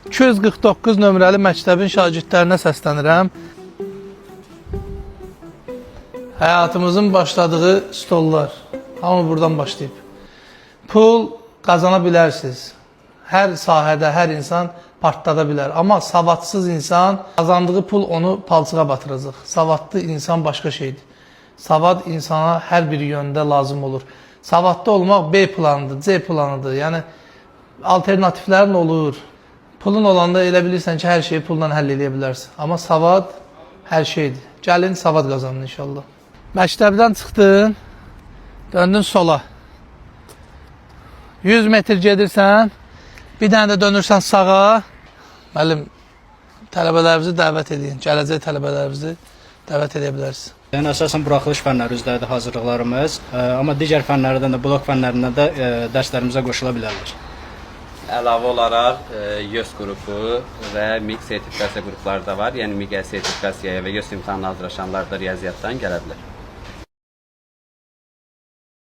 249 nömrəli məktəbin şagirdlərinə səslənirəm. Həyatımızın başladığı stollar. Hamı buradan başlayıb. Pul qazana bilərsiniz. Hər sahədə, hər insan partlada bilər. Amma savadsız insan qazandığı pul onu palçığa batıracaq. Savadlı insan başqa şeydir. Savad insana hər bir yöndə lazım olur. Savadlı olmaq B planıdır, C planıdır. Yəni alternatiflərin olur. Pulun olanda elə bilirsən ki, hər şeyi pulla həll edə bilərsən. Amma savad hər şeydir. Gəlin savad qazanın inşallah. Məktəbdən çıxdın, döndün sola. 100 metr gedirsən, bir dənə də dönürsən sağa. Müəllim, tələbələrimizi dəvət edin. Gələcək tələbələrimizi dəvət edə bilərsiniz. Yəni, əsasən buraxılış fənləri üzrədir hazırlıqlarımız, amma digər fənlərdən də, blok fənlərindən də dərslərimizə qoşula bilərlər. Əlavə olaraq YÖS qrupu və MİQ sertifikasiya qrupları da var. Yəni MİQ sertifikasiyaya və YÖS imtahanına hazırlaşanlar da riyaziyyatdan gələ bilər.